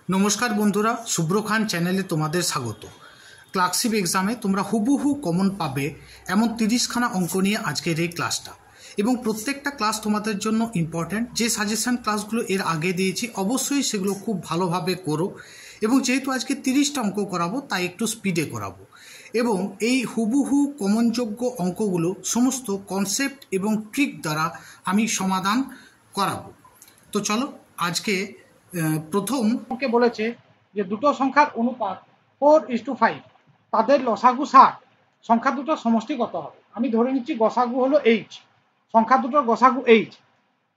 নমস্কার বন্ধুরা, শুভ্র খান চ্যানেলে তোমাদের স্বাগত। ক্লার্কশিপ এক্সামে তোমরা হুবহু কমন পাবে এমন 30খানা অঙ্ক নিয়ে আজকের এই ক্লাসটা, এবং প্রত্যেকটা ক্লাস তোমাদের জন্য ইম্পর্ট্যান্ট। যে সাজেশন ক্লাসগুলো এর আগে দিয়েছি অবশ্যই সেগুলো খুব ভালোভাবে করো, এবং যেহেতু আজকে 30টা অঙ্ক করাবো তাই একটু স্পিডে করাবো। এবং এই হুবহু কমনযোগ্য অঙ্কগুলো সমস্ত কনসেপ্ট এবং ট্রিক দ্বারা আমি সমাধান করাবো। তো চলো আজকে প্রথম অঙ্কে বলেছে যে দুটো সংখ্যার অনুপাত 4:5, তাদের লসাগু 60, সংখ্যা দুটোর সমষ্টি কত হবে? আমি ধরে নিচ্ছি গসাগু হলো এইচ, সংখ্যা দুটোর গসাগু এইচ।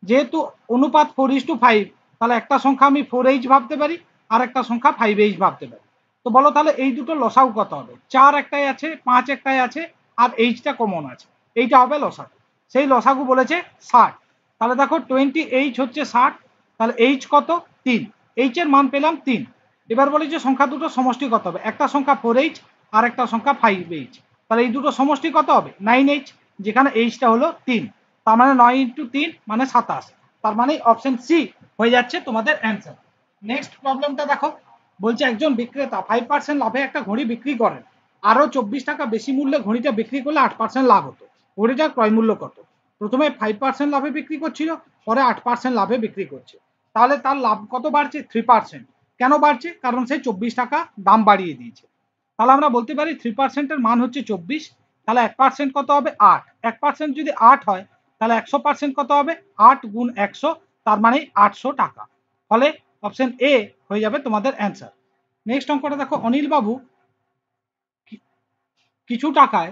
যেহেতু অনুপাত 4:5, তাহলে একটা সংখ্যা আমি 4h ভাবতে পারি আর একটা সংখ্যা 5h ভাবতে পারি। তো বলো তাহলে এই দুটো লসাগু কত হবে? 4 একটাই আছে, 5 একটাই আছে, আর এইচটা কমন আছে, এইটা হবে লসাগু। সেই লসাগু বলেছে 60। তাহলে দেখো 20h হচ্ছে 60, তাহলে এইচ কত? 3। এইচ এর মান পেলাম 3। এবার বলি যে সংখ্যা দুটো সমষ্টি কত হবে? একটা সংখ্যা 4h আর একটা সংখ্যা 5h, তাহলে এই দুটো সমষ্টি কত হবে? 9h, যেখানে এইচটা হলো 3। তার মানে 9 × 3 মানে 27। তার মানে অপশন সি হয়ে যাচ্ছে তোমাদের অ্যান্সার। নেক্সট প্রবলেমটা দেখো, বলছে একজন বিক্রেতা 5% লাভে একটা ঘড়ি বিক্রি করেন। আরো 24 টাকা বেশি মূল্যে ঘড়িটা বিক্রি করলে 8% লাভ হতো। ঘড়িটার ক্রয় মূল্য কত? প্রথমে 5% লাভে বিক্রি করছিল, পরে 8% লাভে বিক্রি করছে। তাহলে তার লাভ কত বাড়ছে? 3%। কেন বাড়ছে? কারণ সে 24 টাকা দাম বাড়িয়ে দিয়েছে। তাহলে আমরা বলতে পারি 3%-এর মান হচ্ছে 24, তাহলে 1% কত হবে? 8। 1% যদি 8 হয় তাহলে 100% কত হবে? 8 × 100, তার মানে 800 টাকা। ফলে অপশন এ হয়ে যাবে তোমাদের অ্যান্সার। নেক্সট অঙ্কটা দেখো, অনিল বাবু কিছু টাকায়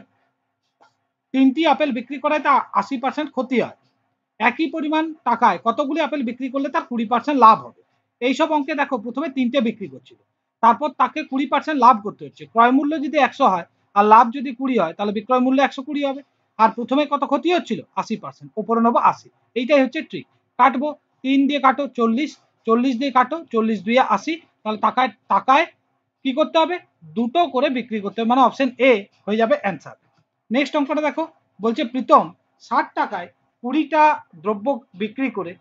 3টি আপেল বিক্রি করায় তার 80% ক্ষতি হয়। একই পরিমাণ টাকায় কতগুলি আপেল বিক্রি করলে তার 20% লাভ হবে? এইসব অঙ্কে দেখো প্রথমে 3টে বিক্রি করছিল, তারপর তাকে 20% লাভ করতে হচ্ছে। ক্রয় মূল্য যদি 100 হয় আর লাভ যদি 20 হয়, তাহলে বিক্রয় মূল্য 120 হবে। আর প্রথমে কত ক্ষতি হচ্ছিল? 80%, উপরে নেবো 80। এইটাই হচ্ছে ট্রিক। কাটবো, 3 দিয়ে কাটো 40, 40 দিয়ে কাটো 40 2 80, তাহলে টাকায় টাকায় কি করতে হবে? দুটো করে বিক্রি করতে হবে, মানে অপশন এ হয়ে যাবে অ্যান্সার। নেক্সট অঙ্কটা দেখো, বলছে প্রীতম 60 টাকায় 20টা দ্রব্য বিক্রি করে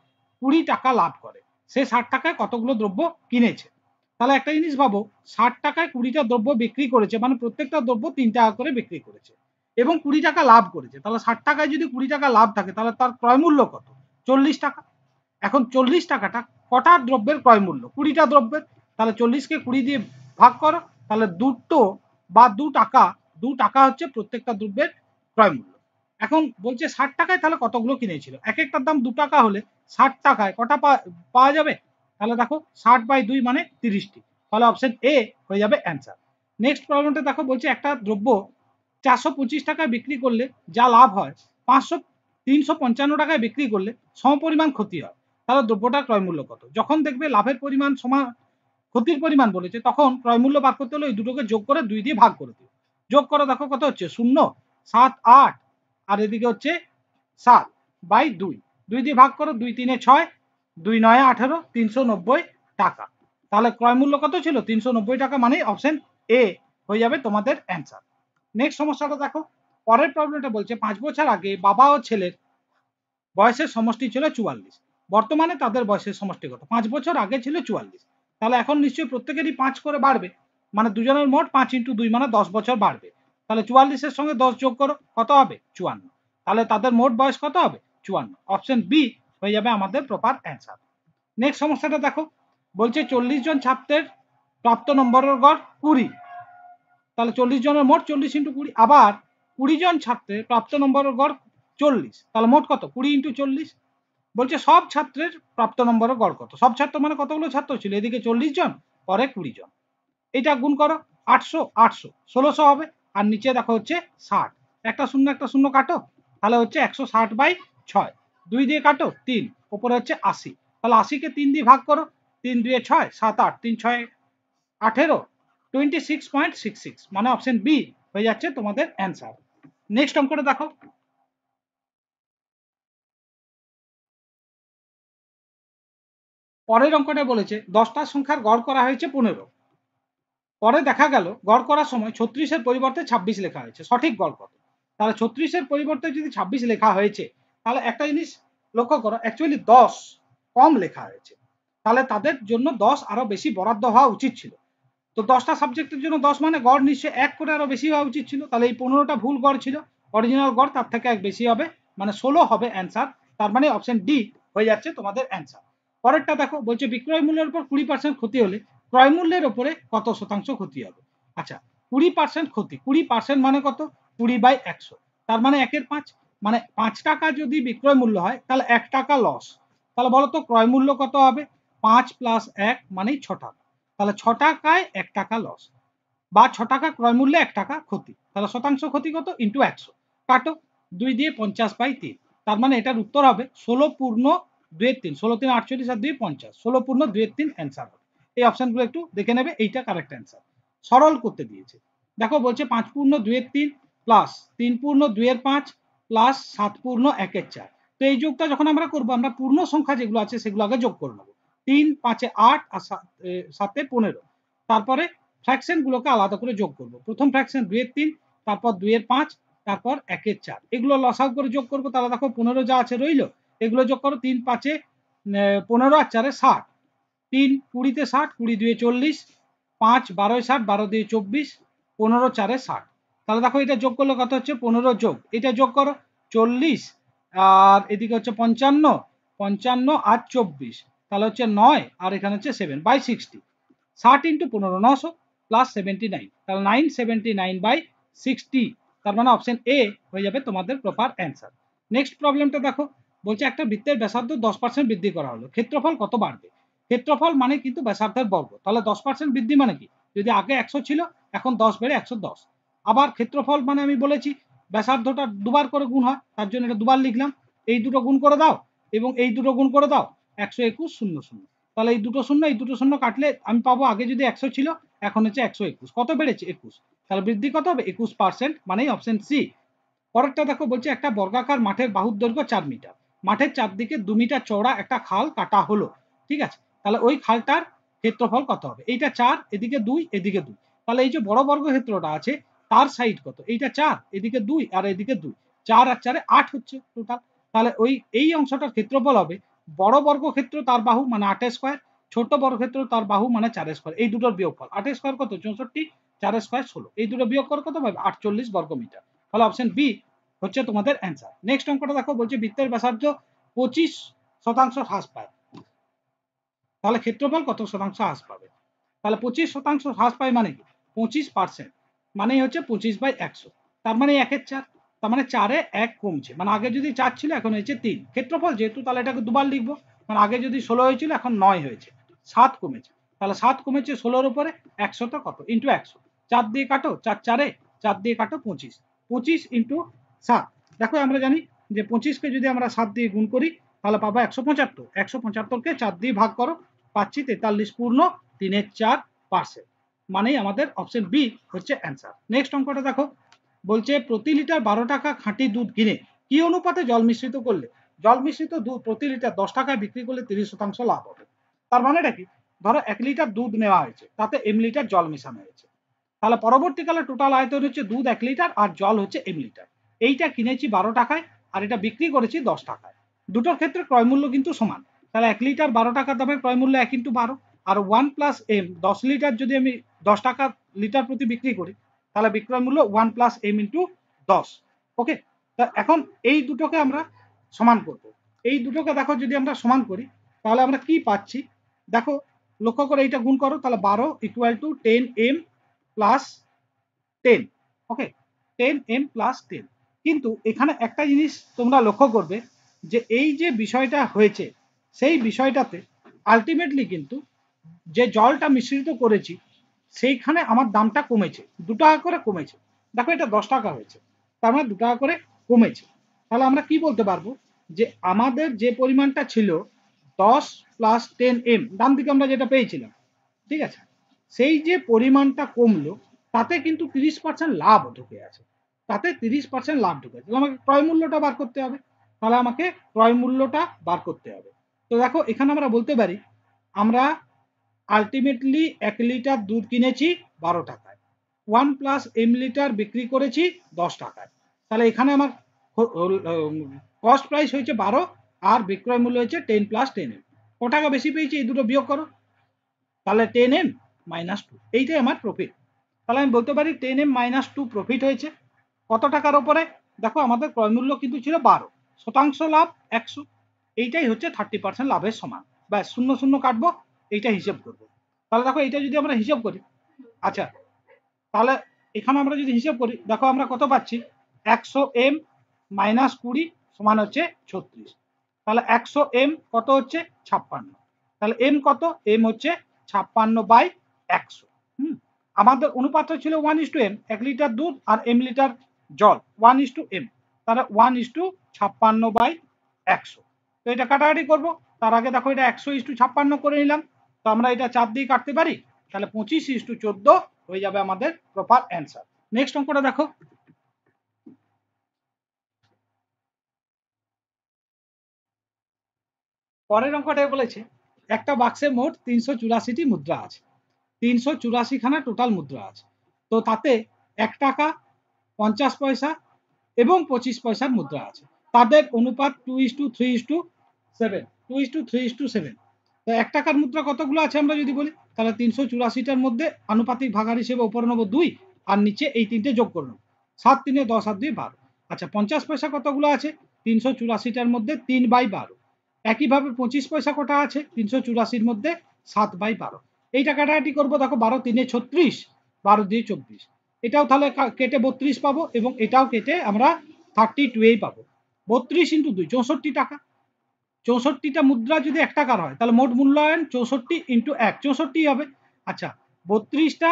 20 টাকা লাভ করে। সে 60 টাকায় কতগুলো দ্রব্য কিনেছে? তাহলে একটা জিনিস ভাবো, 60 টাকায় 20টা দ্রব্য বিক্রি করেছে, মানে প্রত্যেকটা দ্রব্য 3 টাকা করে বিক্রি করেছে এবং 20 টাকা লাভ করেছে। তাহলে 60 টাকায় যদি 20 টাকা লাভ থাকে, তাহলে তার ক্রয় মূল্য কত? 40 টাকা। এখন 40 টাকাটা কটা দ্রব্যের ক্রয় মূল্য? 20টা দ্রব্যের। তাহলে 40কে 20 দিয়ে ভাগ করো, তাহলে দুটো বা 2 টাকা হচ্ছে প্রত্যেকটা দ্রব্যের ক্রয় মূল্য। এখন বলছে 60 টাকায় তাহলে কতগুলো কিনেছিল? এক একটার দাম 2 টাকা হলে 60 টাকায় কটা পাওয়া যাবে? তাহলে দেখো 60/2 মানে 30টি। তাহলে অপশন এ হয়ে যাবে অ্যান্সার। নেক্সট প্রবলেমটা দেখো, বলছে একটা দ্রব্য 425 টাকায় বিক্রি করলে যা লাভ হয় 355 টাকায় বিক্রি করলে সমপরিমাণ ক্ষতি হয়। তাহলে দ্রব্যটার ক্রয় মূল্য কত? যখন দেখবে লাভের পরিমাণ সমান ক্ষতির পরিমাণ বলেছে, তখন ক্রয় মূল্য বার করতে হলে এই দুটোকে যোগ করে 2 দিয়ে ভাগ করে দিও। যোগ করো, দেখো কত হচ্ছে? 0 7 8, আর এদিকে হচ্ছে 7/2। 2 দিয়ে ভাগ করো, 2 3 6, 2 9 18, 390 টাকা। তাহলে ক্রয় মূল্য কত ছিল? 390 টাকা, মানে অপশন এ হয়ে যাবে তোমাদের অ্যান্সার। নেক্সট সমস্যাটা দেখো, পরের প্রবলেমটা বলছে 5 বছর আগে বাবা ও ছেলের বয়সের সমষ্টি ছিল 44, বর্তমানে তাদের বয়সের সমষ্টি কত? 5 বছর আগে ছিল 44, তাহলে এখন নিশ্চয়ই প্রত্যেকেরই 5 করে বাড়বে, মানে দুজনের মোট 5 × 2 মানে 10 বছর বাড়বে। তাহলে 44-এর সঙ্গে 10 যোগ করো, কত হবে? 54। তাহলে তাদের মোট বয়স কত হবে? 54। অপশন বি হয়ে যাবে আমাদের প্রপার অ্যান্সার। নেক্সট সমস্যাটা দেখো, বলছে 40 জন ছাত্রের প্রাপ্ত নম্বরের গড় 20, তাহলে 40 জনের মোট 40 × 20। আবার 20 জন ছাত্রের প্রাপ্ত নম্বরের গড় 40, তাহলে মোট কত? 20 × 40। বলছে সব ছাত্রের প্রাপ্ত নম্বরের গড় কত? সব ছাত্র মানে কতগুলো ছাত্র ছিল? এদিকে 40 জন, পরে 20 জন। এটা গুণ করো, 800 800 1600 হবে। আর নিচে দেখো হচ্ছে 60, একটা শূন্য কাটো, তাহলে হচ্ছে 160/6। 2 দিয়ে কাটো 3, উপরে হচ্ছে 80, তাহলে 80-কে 3 দিয়ে ভাগ করো, 3 2 6 7 8, 3 6 18, 26.66, মানে অপশন বি হয়ে যাচ্ছে তোমাদের অ্যান্সার। নেক্সট অঙ্কটা দেখো, পরের অঙ্কটা বলেছে 10টা সংখ্যার গড় করা হয়েছে 15, পরে দেখা গেল গড় করার সময় 36-এর পরিবর্তে 26 লেখা হয়েছে, সঠিক গড় কত? তাহলে 36-এর পরিবর্তে যদি 26 লেখা হয়েছে, তাহলে একটা জিনিস লক্ষ্য করো, অ্যাকচুয়ালি 10 কম লেখা হয়েছে। তাহলে তাদের জন্য 10 আরো বেশি বরাদ্দ হওয়া উচিত ছিল। তো 10টা সাবজেক্টের জন্য 10 মানে গড় নিশ্চয়ই 1 করে আরো বেশি হওয়া উচিত ছিল। তাহলে এই 15টা ভুল গড় ছিল, অরিজিনাল গড় তার থেকে 1 বেশি হবে, মানে 16 হবে অ্যান্সার। তার মানে অপশন ডি হয়ে যাচ্ছে তোমাদের অ্যান্সার। পরেরটা দেখো, বলছে বিক্রয় মূল্যের উপর 20% ক্ষতি হলে ক্রয় মূল্যের উপরে কত শতাংশ ক্ষতি হবে। আচ্ছা, 20% ক্ষতি, 20% মানে কত? 20/100, তার মানে 1/5, মানে 5 টাকা যদি বিক্রয় মূল্য হয় তাহলে 1 টাকা লস। তাহলে বলো তো ক্রয় মূল্য কত হবে? 5 + 1 মানেই 6 টাকা। তাহলে 6 টাকায় 1 টাকা লস, বা 6 টাকা ক্রয় মূল্যে 1 টাকা ক্ষতি। তাহলে শতাংশ ক্ষতি কত? ইন্টু 100, কাটো 2 দিয়ে 50/3। তার মানে এটার উত্তর হবে 16/2/3, 16×3 = 48 আর 2 50, 16/2/3 অ্যান্সার হবে। এই অপশনগুলো একটু দেখে নেবে, এইটা কারেক্ট অ্যান্সার। সরল করতে দিয়েছে, দেখো বলছে 5/2/3 প্লাস 3/2/5 প্লাস 7/1/4। তো এই যোগটা যখন আমরা করবো, আমরা পূর্ণ সংখ্যা যেগুলো আছে সেগুলো আগে যোগ করে নেবো। 3 5 8 আর 7 15, তারপরে ফ্র্যাকশন গুলোকে আলাদা করে যোগ করব। প্রথম ফ্র্যাকশন 2/3, তারপর 2/5, তারপর 1/4, এগুলো লসাগু করে যোগ করব। তাহলে দেখো 15 যা আছে রইলো, এগুলো যোগ করো। 3 5 15 আর 4 60, 3 20 60, 20 2 40, 5 12 60, 12 2 24, 15 4 60। তাহলে দেখো এটা যোগ করলে কত হচ্ছে? 15 যোগ এটা যোগ করো 40, আর এদিকে হচ্ছে 55, 55 আর 24, তাহলে হচ্ছে 9, আর এখানে হচ্ছে 7/60। 60 ইন্টু 15 900 প্লাস 79, তাহলে 979/60। তার মানে অপশন এ হয়ে যাবে তোমাদের প্রপার অ্যান্সার। নেক্সট প্রবলেমটা দেখো, বলছে একটা বৃত্তের ব্যাসার্ধ 10% বৃদ্ধি করা হলো, ক্ষেত্রফল কত বাড়বে? ক্ষেত্রফল মানে কিন্তু ব্যাসার্ধের বর্গ, তাহলে 10% বৃদ্ধি মানে কি? যদি আগে 100 ছিল, এখন 10 বেড়ে 110। আবার ক্ষেত্রফল মানে আমি বলেছি ব্যাসার্ধটা দুবার করে গুণ হয়, তার জন্য এটা দুবার লিখলাম। এই দুটো গুণ করে দাও এবং এই দুটো গুণ করে দাও, 121 0 0। তাহলে এই দুটো শূন্য, এই দুটো শূন্য কাটলে আমি পাবো আগে যদি 100 ছিল, এখন হচ্ছে 121। কত বেড়েছে? 21। তাহলে বৃদ্ধি কত হবে? 21%, মানেই অপশন সি। পরেরটা দেখো, বলছে একটা বর্গাকার মাঠের বাহুর দৈর্ঘ্য 4 মিটার, মাঠের চারদিকে 2 মিটার চওড়া একটা খাল কাটা হলো, ঠিক আছে? তাহলে ওই খালটার ক্ষেত্রফল কত হবে? এইটা 4, এদিকে 2, এদিকে 2। তাহলে এই যে বড় বর্গক্ষেত্রটা আছে তার সাইড কত? এইটা 4, এদিকে 2 আর এদিকে 2, 4 আর 4 8 হচ্ছে টোটাল। তাহলে ওই এই অংশটার ক্ষেত্রফল হবে বড় বর্গক্ষেত্র তার বাহু মানে 8 স্কয়ার, ছোট বর্গক্ষেত্র তার বাহু মানে 4 স্কয়ার, এই দুটোর বিয়োগফল। 8 স্কয়ার কত? 64, 4 স্কয়ার 16, এই দুটো বিয়োগ করে কত পাবে? 48 বর্গমিটার। তাহলে অপশন বি হচ্ছে তোমাদের অ্যান্সার। নেক্সট অঙ্কটা দেখো, বলছে বৃত্তের ব্যাসার্ধ 25% হ্রাস পায়, তাহলে ক্ষেত্রফল কত শতাংশ হ্রাস পাবে? তাহলে 25% হ্রাস পায় মানে কি? 25% মানেই হচ্ছে 25/100, তার মানে 1/4, তার মানে 4-এ 1 কমছে, মানে আগে যদি 4 ছিল এখন হয়েছে 3। ক্ষেত্রফল যেহেতু, তাহলে এটাকে দুবার লিখবো, মানে আগে যদি 16 হয়েছিল এখন 9 হয়েছে, 7 কমেছে। তাহলে 7 কমেছে 16-র উপরে, 100টা কত? ইন্টু 100। 4 দিয়ে কাটো, 4 4-এ, 4 দিয়ে কাটো 25, 25 ইন্টু 7। দেখো আমরা জানি যে 25কে যদি আমরা 7 দিয়ে গুণ করি তাহলে পাবো 175। 175কে 4 দিয়ে ভাগ করো, পাচ্ছি 43.3/4, মানেই আমাদের অপশন বি হচ্ছে অ্যান্সার। নেক্সট অঙ্কটা দেখো, বলছে প্রতি লিটার 12 টাকা খাঁটি দুধ কিনে কি অনুপাতে জল মিশ্রিত করলে জল মিশ্রিত দুধ প্রতি লিটার 10 টাকায় বিক্রি করলে 30% লাভ হবে। তার মানেটা কি? ধরো 1 লিটার দুধ নেওয়া হয়েছে, তাতে এম লিটার জল মেশানো হয়েছে, তাহলে পরবর্তীকালে টোটাল আয়তন হচ্ছে দুধ 1 লিটার আর জল হচ্ছে এম লিটার। এইটা কিনেছি 12 টাকায় আর এটা বিক্রি করেছি 10 টাকায়। দুটোর ক্ষেত্রে ক্রয় মূল্য কিন্তু সমান, তাহলে 1 লিটার 12 টাকা দামের ক্রয় মূল্য 1 ইন্টু 12, আর 1 প্লাস এম 10 লিটার যদি আমি 10 টাকা লিটার প্রতি বিক্রি করি, তাহলে বিক্রয় মূল্য 1 প্লাস এম ইন্টু 10। ওকে, তা এখন এই দুটোকে আমরা সমান করব। এই দুটোকে দেখো যদি আমরা সমান করি তাহলে আমরা কি পাচ্ছি? দেখো লক্ষ্য করে এইটা গুণ করো, তাহলে 12 = 10m প্লাস 10। ওকে, 10m প্লাস 10। কিন্তু এখানে একটা জিনিস তোমরা লক্ষ্য করবে যে এই যে বিষয়টা হয়েছে সেই বিষয়টাতে আলটিমেটলি কিন্তু যে জলটা মিশ্রিত করেছি সেইখানে আমার দামটা কমেছে, 2 টাকা করে কমেছে। দেখো এটা 10 টাকা হয়েছে, তার মানে 2 টাকা করে কমেছে। তাহলে আমরা কি বলতে পারবো যে আমাদের যে পরিমাণটা ছিল 10 প্লাস 10m, ডান দিকে আমরা যেটা পেয়েছিলাম, ঠিক আছে, সেই যে পরিমাণটা কমলো তাতে কিন্তু 30% লাভ ঢুকে আছে, তাতে 30% লাভ ঢুকে আছে। আমাকে ক্রয় মূল্যটা বার করতে হবে, তাহলে আমাকে ক্রয় মূল্যটা বার করতে হবে। তো দেখো এখানে আমরা বলতে পারি আমরা আলটিমেটলি 1 লিটার দুধ কিনেছি 12 টাকায়, 1 প্লাস এম লিটার বিক্রি করেছি 10 টাকায়। তাহলে এখানে আমার কস্ট প্রাইস হয়েছে 12 আর বিক্রয় মূল্য হয়েছে 10 প্লাস 10m। ক টাকা বেশি পেয়েছি এই দুটো বিয়োগ করো, তাহলে 10m - 2, এইটাই আমার প্রফিট। তাহলে আমি বলতে পারি 10m - 2 প্রফিট হয়েছে। কত টাকার ওপরে? দেখো আমাদের ক্রয় মূল্য কিন্তু ছিল 12, শতাংশ লাভ 100, এইটাই হচ্ছে 30% লাভের সমান। ব্যাস, শূন্য শূন্য কাটবো, এইটা হিসেব করবো। তাহলে দেখো এইটা যদি আমরা হিসেব করি, আচ্ছা তাহলে এখানে আমরা যদি হিসেব করি, দেখো আমরা কত পাচ্ছি, 100m - 20 সমান হচ্ছে 36। তাহলে 100m কত হচ্ছে 56। তাহলে m কত? m হচ্ছে 56/100। আমাদের অনুপাতটা ছিল 1:m, 1 লিটার দুধ আর m লিটার জল, 1:m, তাহলে 1:56/100। তো এটা কাটাকাটি করবো, তার আগে দেখো এটা 100:56 করে নিলাম, তো আমরা এটা 4 দিয়ে কাটতে পারি, তাহলে 25:14 হয়ে যাবে আমাদের প্রপার অ্যান্সার। নেক্সট অঙ্কটা দেখো, পরের অঙ্কটা বলেছে একটা বাক্সে মোট 384টি মুদ্রা আছে, 384 খানা টোটাল মুদ্রা আছে, তো তাতে 1 টাকা, 50 পয়সা এবং 25 পয়সার মুদ্রা আছে, তাদের অনুপাত 2:3:7, 2:3:7। তো 1 টাকার মুদ্রা কতগুলো আছে আমরা যদি বলি, তাহলে 384টার মধ্যে আনুপাতিক ভাগার হিসেবে উপরে নেবো 2 আর নিচে এই তিনটে যোগ করে নেবো, 7 3 10 আর 2 12। আচ্ছা 50 পয়সা কতগুলো আছে? 384টার মধ্যে 3/12। একইভাবে 25 পয়সা কটা আছে 384-র মধ্যে? 7/12। এই টাকাটাটি করবো, দেখো 12 3 36, 12 2 24, এটাও তাহলে কেটে 32 পাবো এবং এটাও কেটে আমরা 32 পাবো। 32 × 2 64 টাকা। 64টা মুদ্রা যদি 1 টাকার হয় তাহলে মোট মূল্যায়ন 64 × 1 64 হবে। আচ্ছা 32টা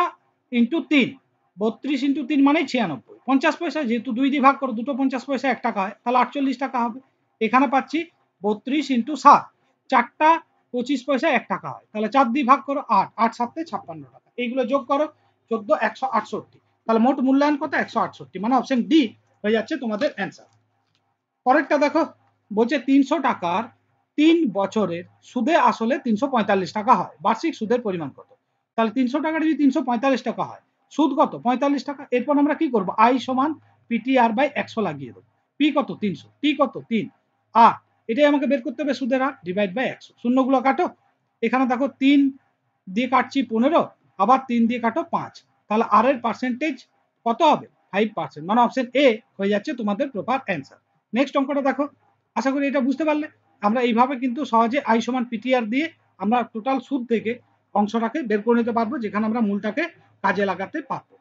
× 3, 32 × 3 মানে 96, 50 পয়সা, যেহেতু 2 দিয়ে ভাগ করো, দুটো 50 পয়সা 1 টাকা হয়, তাহলে 48 টাকা হবে। এখানে পাচ্ছি 32 × 7, 4টা 25 পয়সা 1 টাকা হয়, তাহলে 4 দিয়ে ভাগ করো, 8, 8 7 56 টাকা, এইগুলো যোগ করো 14, 168, তাহলে মোট মূল্যায়ন কত? 168, মানে অপশন ডি হয়ে যাচ্ছে তোমাদের অ্যান্সার। পরেরটা দেখো, বলছে 300 টাকার 3 বছরের সুদে আসলে 345 টাকা হয়, বার্ষিক সুদের পরিমাণ কত? তাহলে 300 টাকার যদি 345 টাকা হয়, সুদ কত? 45 টাকা। এরপর আমরা কি করবো, আই সমান PTR/100 লাগিয়ে দেবো। পি কত? 300, টি কত? 3, আর এটাই আমাকে বের করতে হবে সুদের হার, /100। শূন্যগুলো কাটো, এখানে দেখো 3 দিয়ে কাটছি 15, আবার 3 দিয়ে কাটো 5, তাহলে আর এর পার্সেন্টেজ কত হবে? 5%, মানে অপশন এ হয়ে যাচ্ছে তোমাদের প্রপার অ্যান্সার। নেক্সট অঙ্কটা দেখো, আশা করি এটা বুঝতে পারলে। আমরা এইভাবে কিন্তু সহজে আই সমান পিটিআর দিয়ে আমরা টোটাল সুদ থেকে অংশটাকে বের করে নিতে পারবো, যেখানে আমরা মূলটাকে কাজে লাগাতে পারবো।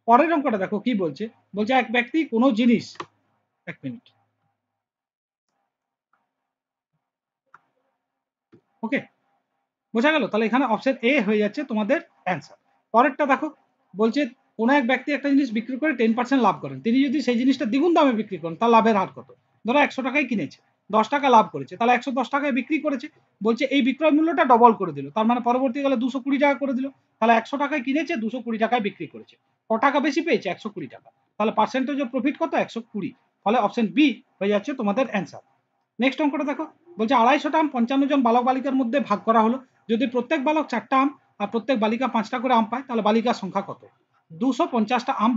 পরের অঙ্কটা দেখো কি বলছে, বলছে এক ব্যক্তি কোনো জিনিস, এক মিনিট, ওকে বোঝা গেল? তাহলে এখানে অপশন এ হয়ে যাচ্ছে তোমাদের অ্যান্সার। পরেরটা দেখো, বলছে কোনো এক ব্যক্তি একটা জিনিস বিক্রি করে 10% লাভ করেন, তিনি যদি সেই জিনিসটা দ্বিগুণ দামে বিক্রি করেন, তার লাভের হার কত? ধরো 100 টাকায় কিনেছে, 10 টাকা লাভ করেছে, তাহলে 110 টাকায় বিক্রি করেছে। বলছে এই বিক্রয় মূল্যটা ডবল করে দিল, তার মানে পরবর্তীকালে 220 টাকা করে দিল। তাহলে 100 টাকায় কিনেছে, 220 টাকায় বিক্রি করেছে, ক টাকা বেশি পেয়েছে? 120 টাকা। তাহলে পার্সেন্টেজ অফ প্রফিট কত? 120। ফলে অপশন বি হয়ে যাচ্ছে তোমাদের অ্যান্সার। নেক্সট অঙ্কটা দেখো, বলছে 250টা আম 55 জন বালক বালিকার মধ্যে ভাগ করা হলো, যদি প্রত্যেক বালক 4টা আম আর প্রত্যেক বালিকা 5টা করে আম পায়, তাহলে বালিকার সংখ্যা কত? 250টা আম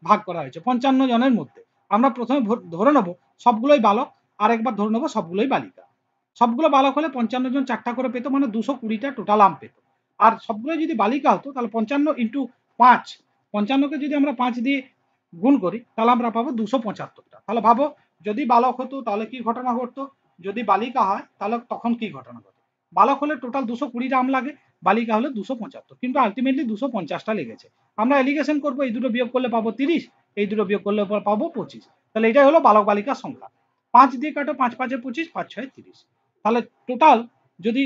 ভাগ করা হয়েছে 55 জনের মধ্যে। আমরা প্রথমে ধরে নেবো সবগুলোই বালক, আর একবার ধরে নেবো সবগুলোই বালিকা। সবগুলো বালক হলে 55 জন 4টা করে পেতো, মানে 220টা টোটাল আম পেতো। আর সবগুলো যদি বালিকা হতো তাহলে 55 × 5, 55কে যদি আমরা 5 দিয়ে গুণ করি তাহলে আমরা পাবো 275টা। তাহলে ভাবো যদি বালক হতো তাহলে কি ঘটনা ঘটতো, যদি বালিকা হয় তাহলে তখন কি ঘটনা ঘটে? বালক হলে টোটাল 220টা আম লাগে, বালিকা হলে 275, কিন্তু আলটিমেটলি 250টা লেগেছে। আমরা এলিগেশন করবো, এই দুটো বিয়োগ করলে পাবো 30, এই দুটো বিয়োগ করলে পাবো 25। তাহলে এটাই হলো বালক বালিকার সংখ্যা। 5 দিয়ে কাটো, 5 5 25, 5 6 30। তাহলে টোটাল যদি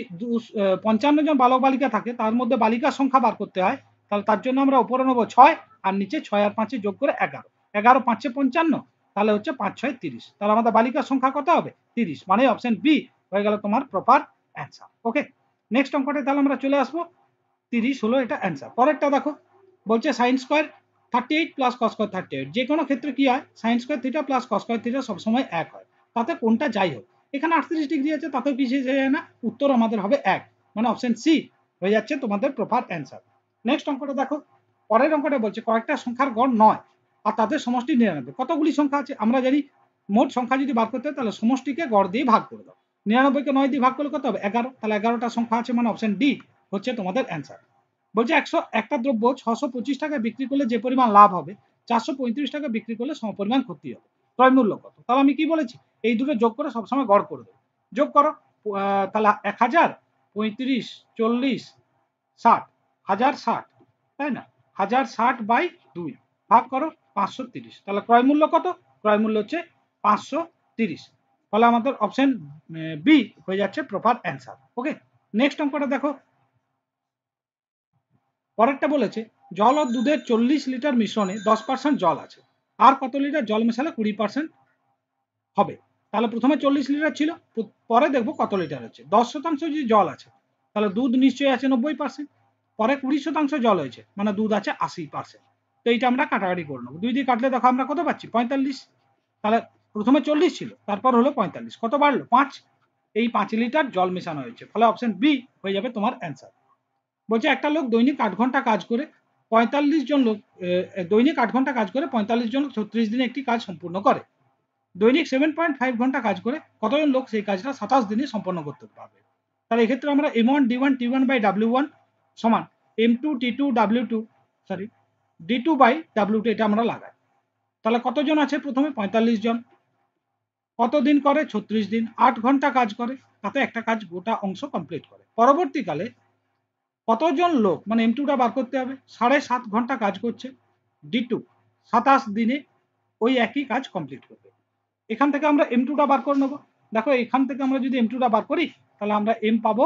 55 জন বালক বালিকা থাকে, তার মধ্যে বালিকার সংখ্যা বার করতে হয়, তাহলে তার জন্য আমরা উপরে নেবো 6 আর নিচে 6 আর 5 যোগ করে 11, 11 5 55, তাহলে হচ্ছে 5 6 30। তাহলে আমাদের বালিকার সংখ্যা কত হবে? 30, মানে অপশন বি হয়ে গেল তোমার প্রপার অ্যান্সার। ওকে, নেক্সট অঙ্কটা তাহলে আমরা চলে আসবো, 30 হলো এটা অ্যান্সার। পরেরটা দেখো, বলছে sine square 38 plus cos square 38, যে কোনো ক্ষেত্রে কি হয়, sine square theta plus cos square theta সবসময় এক হয়, তাতে কোনটা যাই হোক। এখানে 38 ডিগ্রি আছে, তাতেও পিছিয়ে যায় না, উত্তর আমাদের হবে 1, মানে অপশন সি হয়ে যাচ্ছে তোমাদের প্রপার অ্যান্সার। নেক্সট অঙ্কটা দেখো, পরের অঙ্কটা বলছে কয়েকটা সংখ্যার গড় 9 আর তাদের সমষ্টি 99। কতগুলি সংখ্যা আছে? আমরা জানি মোট সংখ্যা যদি বার করতে হয় তাহলে সমষ্টিকে গড় দিয়ে ভাগ করে দাও। 99কে 9 দিয়ে ভাগ করলে কত হবে 11, তাহলে 11টা সংখ্যা আছে, মানে অপশন ডি হচ্ছে তোমাদের অ্যান্সার। বলছে একটা দ্রব্য 625 টাকায় বিক্রি করলে যে পরিমাণ লাভ হবে 435 টাকা বিক্রি করলে সমপরিমাণ ক্ষতি হবে, ক্রয় মূল্য কত? তাহলে আমি কি বলেছি, এই দুটো যোগ করে সবসময় গড় করে দেবো। যোগ করো, তাহলে 1000, 35, 40, 60, 1060, তাই না? 1060 বাই 2 ভাগ করো 530, তাহলে ক্রয় মূল্য কত? ক্রয় মূল্য হচ্ছে 530। তাহলে আমাদের অপশন বি হয়ে যাচ্ছে প্রপার অ্যান্সার। ওকে, নেক্সট অঙ্কটা দেখো। পরেরটা বলেছে জল ও দুধের 40 লিটার মিশ্রণে 10% জল আছে, আর কত লিটার জল মেশালে 20% হবে? তাহলে প্রথমে 40 লিটার ছিল, পরে দেখবো কত লিটার হচ্ছে। 10% যদি জল আছে তাহলে দুধ নিশ্চয়ই আছে 90%, পরে 20% জল হয়েছে মানে দুধ আছে 80%। তো এইটা আমরা কাটাকাটি করে নেবো, 2 দিয়ে কাটলে দেখো আমরা কত পাচ্ছি 45। তাহলে প্রথমে 40 ছিল, তারপর হলো 45, কত বাড়লো 5, এই 5 লিটার জল মেশানো হয়েছে, ফলে অপশন বি হয়ে যাবে তোমার অ্যান্সার। বলছে একটা লোক দৈনিক 8 ঘন্টা কাজ করে 45 জন লোক দৈনিক 8 ঘন্টা কাজ করে 45 জন 36 দিনে একটি কাজ সম্পূর্ণ করে। দৈনিক 7.5 ঘন্টা কাজ করে কতজন লোক সেই কাজটা 27 দিনে সম্পন্ন করতে পারবে? তাহলে এক্ষেত্রে আমরা M1 D1 T1 by W1 সমান M2 T2 W2 sorry D2 by W2 এটা আমরা লাগাই। তাহলে কতজন আছে? প্রথমে 45 জন, কত দিন করে 36 দিন, 8 ঘন্টা কাজ করে, তাতে একটা কাজ গোটা অংশ কমপ্লিট করে। পরবর্তীকালে কতজন লোক, মানে M2টা বার করতে হবে, 7.5 ঘন্টা কাজ করছে, D2 27 দিনে ওই একই কাজ কমপ্লিট করবে। এখান থেকে আমরা M2টা বার করে নেবো। দেখো এখান থেকে আমরা যদি M2টা বার করি তাহলে আমরা M পাবো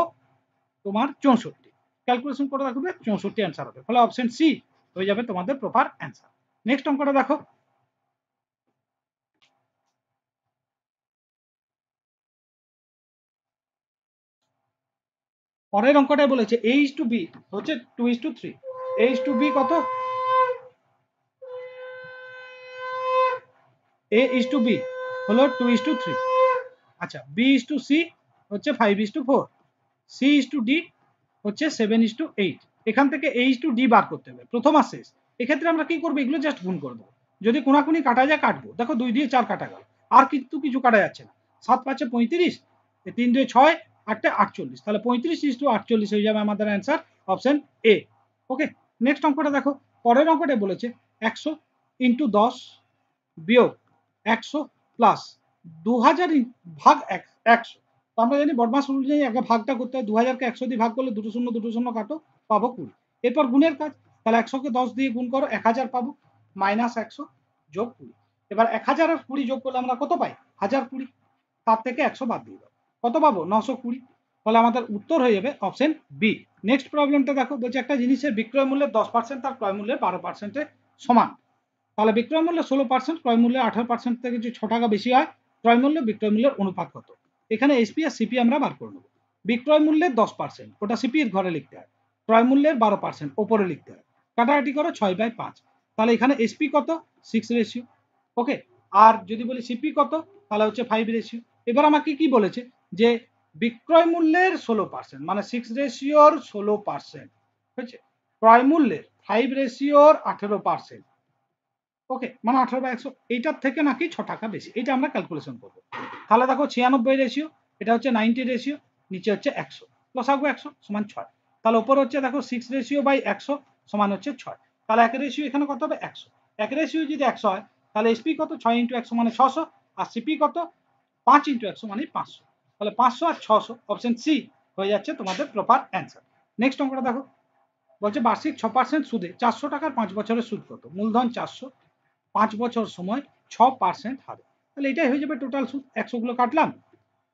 তোমার 64, ক্যালকুলেশন করে রাখবে 64 অ্যান্সার হবে, ফলে অপশন সি হয়ে যাবে তোমাদের প্রপার অ্যান্সার। নেক্সট অঙ্কটা দেখো। পরের অঙ্কটাই বলেছে A:B হচ্ছে 2:3, A:B কত? A:B হলো 2:3, আচ্ছা B:C হচ্ছে 5:4, C:D হচ্ছে 7:8। এখান থেকে H:D বার করতে হবে, প্রথম আর শেষ। এক্ষেত্রে আমরা কি করবো, এগুলো জাস্ট গুণ করে দেবো, যদি কোনাকুনি কাটা যায় কাটবো। দেখো 2 দিয়ে 4 কাটা গেল, আর কিন্তু কিছু কাটা যাচ্ছে না। 7 5 35, 3 2 6, 8 48, তাহলে 35:48 হয়ে যাবে আমাদের answer, option A. Okay, next অঙ্কটা দেখো। পরের অঙ্কটা বলেছে 100 ইন্টু 10 বিয়োগ 100 প্লাস 2000 ভাগ 100। তো আমরা জানি বদমাস রুল জানি, আগে ভাগটা করতে হয়। 2000কে 100 দিয়ে ভাগ করলে দুটো শূন্য কাটো, পাবো 20। এরপর গুণের কাজ, তাহলে 100কে 10 দিয়ে গুণ করো 1000 পাবো, মাইনাস 100 যোগ 20। এবার 1000 আর 20 যোগ করলে আমরা কত পাই 1020, তার থেকে 100 বাদ দিয়ে দাও, কত পাবো 920। ফলে আমাদের উত্তর হয়ে যাবে অপশন বি। নেক্সট প্রবলেমটা দেখো, বলছে একটা জিনিসের বিক্রয় মূল্যের 10% তার ক্রয় মূল্যের 12% সমান। তাহলে বিক্রয় মূল্য 16%, ক্রয় মূল্য 18% থেকে যদি 6 টাকা বেশি হয়, ক্রয় মূল্য বিক্রয় মূল্যের অনুপাত কত? এখানে এসপি আর সিপি আমরা বার করে নেবো। বিক্রয় মূল্যের 10% ওটা সিপি এর ঘরে লিখতে হয়, ক্রয় মূল্যের 12% ওপরে লিখতে হয়, কাটাকাটি করো 6/5। তাহলে এখানে এসপি কত 6 রেশিও, ওকে। আর যদি বলি সিপি কত, তাহলে হচ্ছে 5 রেশিও। এবার আমাকে কি বলেছে যে বিক্রয় মূল্যের 16% মানে 6 রেশিওর 16% হয়েছে, ক্রয় মূল্যের 5 রেশিওর 18%, ওকে, মানে 18/100, এইটার থেকে নাকি 6 টাকা বেশি, এটা আমরা ক্যালকুলেশন করবো। তাহলে দেখো 96 রেশিও, এটা হচ্ছে 90 রেশিও, নিচে হচ্ছে 100, লসাগু 100 সমান 6। তাহলে উপর হচ্ছে দেখো 6 রেশিও বাই 100 সমান হচ্ছে 6। তাহলে এক রেশিও এখানে কত হবে 100, এক রেশিও যদি 100 হয় তাহলে এসপি কত 6 ইন্টু 100 মানে 600, আর সিপি কত 5 ইন্টু 100 মানে 500। তাহলে 500 আর 600, অপশন সি হয়ে যাচ্ছে তোমাদের প্রপার অ্যান্সার। নেক্সট অঙ্কটা দেখো, বলছে বার্ষিক 6% সুদে 400 টাকার 5 বছরের সুদ কত? মূলধন 400, 5 বছর সময় 6% হারে, তাহলে এটাই হয়ে যাবে টোটাল সুদ। 100 গুলো কাটলাম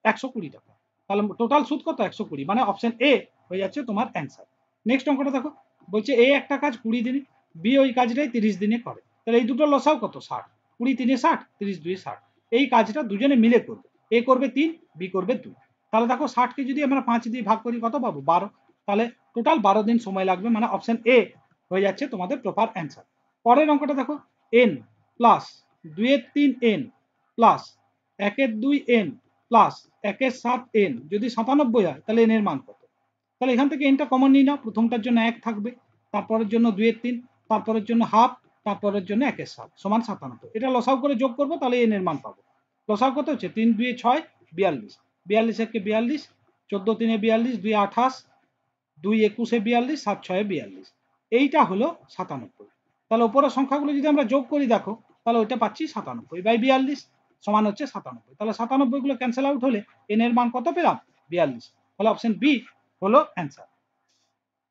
120 টাকা, তাহলে টোটাল সুদ কত 120, মানে অপশন এ হয়ে যাচ্ছে তোমার অ্যান্সার। নেক্সট অঙ্কটা দেখো, বলছে এ একটা কাজ 20 দিনে, বি ওই কাজটাই 30 দিনে করে, তাহলে এই দুটো লসাও কত 60, 20 3 60, 30 2 60। এই কাজটা দুজনে মিলে করবে, এ করবে 3, বি করবে 2। তাহলে দেখো 60কে যদি আমরা 5 দিয়ে ভাগ করি কত পাবো 12, তাহলে টোটাল 12 দিন সময় লাগবে, মানে অপশন এ হয়ে যাচ্ছে তোমাদের প্রপার অ্যান্সার। পরের অঙ্কটা দেখো, n plus 2/3 n plus 1/2 n plus 1/7 n যদি 97 হয় তাহলে n এর মান কত? তাহলে এখান থেকে nটা কমন নিয়ে নাও, প্রথমটার জন্য 1 থাকবে, তারপরের জন্য 2/3, তারপরের জন্য হাফ, তারপরের জন্য 1/7 সমান 97। এটা লসাউ করে যোগ করবো, তাহলে n এর মান পাবো। লসাউ কত হচ্ছে 3 2 6 42, 42 একে 42, 14 3 42, 2 28, 2 21 42, 7 6 42, এইটা হলো 97। তাহলে উপরের সংখ্যাগুলো যদি আমরা যোগ করি দেখো, তাহলে ওইটা পাচ্ছি 97/42 সমান হচ্ছে 97। তাহলে 97 গুলো ক্যান্সেল আউট হলে এন এর মান কত পেলাম? 42। তাহলে অপশন বি হলো অ্যান্সার।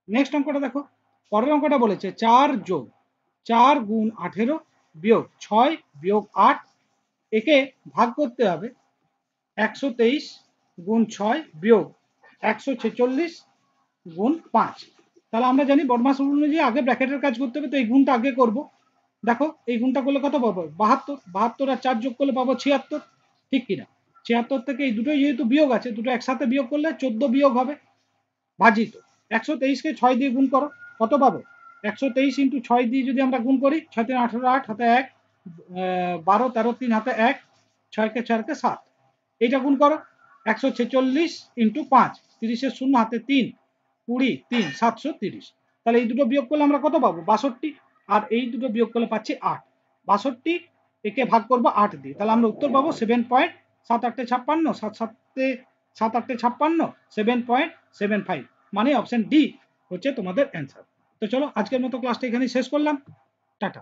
নেক্সট অঙ্কটা দেখো, পরের অঙ্কটা বলেছে 4 যোগ 4 গুণ 18 বিয়োগ 6 বিয়োগ 8, একে ভাগ করতে হবে 123 গুণ 6 বিয়োগ 146 গুণ 5। তাহলে আমরা জানি বদমাস রুল অনুযায়ী আগে ব্র্যাকেটের কাজ করতে হবে, তো এই গুণটা আগে করব। দেখো এই গুণটা করলে কত পাবো? 72। 72 আর 4 যোগ করলে পাবো 76, ঠিক কিনা? 76 থেকে এই দুটোই যেহেতু বিয়োগ আছে, দুটো একসাথে বিয়োগ করলে 14 বিয়োগ হবে ভাজিত 123কে 6 দিয়ে গুণ করো, কত পাবো? 123 ইন্টু 6 দিয়ে যদি আমরা গুণ করি, 6 3 18, 8 হাতে 1, 12 13 3 হাতে 1, 6কে 4কে 7, এইটা গুণ করো। 146 ইন্টু 5, 30-এর 0 হাতে 3, 20 3 730। তাহলে এই দুটো বিয়োগ করলে আমরা কত পাবো? 62। আর এই দুটো বিয়োগ করলে পাচ্ছি 8। 62 একে ভাগ করবো 8 দিয়ে, তাহলে আমরা উত্তর পাবো 7.7856, 7 8 7.75, মানে অপশন ডি হচ্ছে তোমাদের অ্যান্সার। তো চলো আজকের মতো ক্লাসটা এখানে শেষ করলাম, টাটা।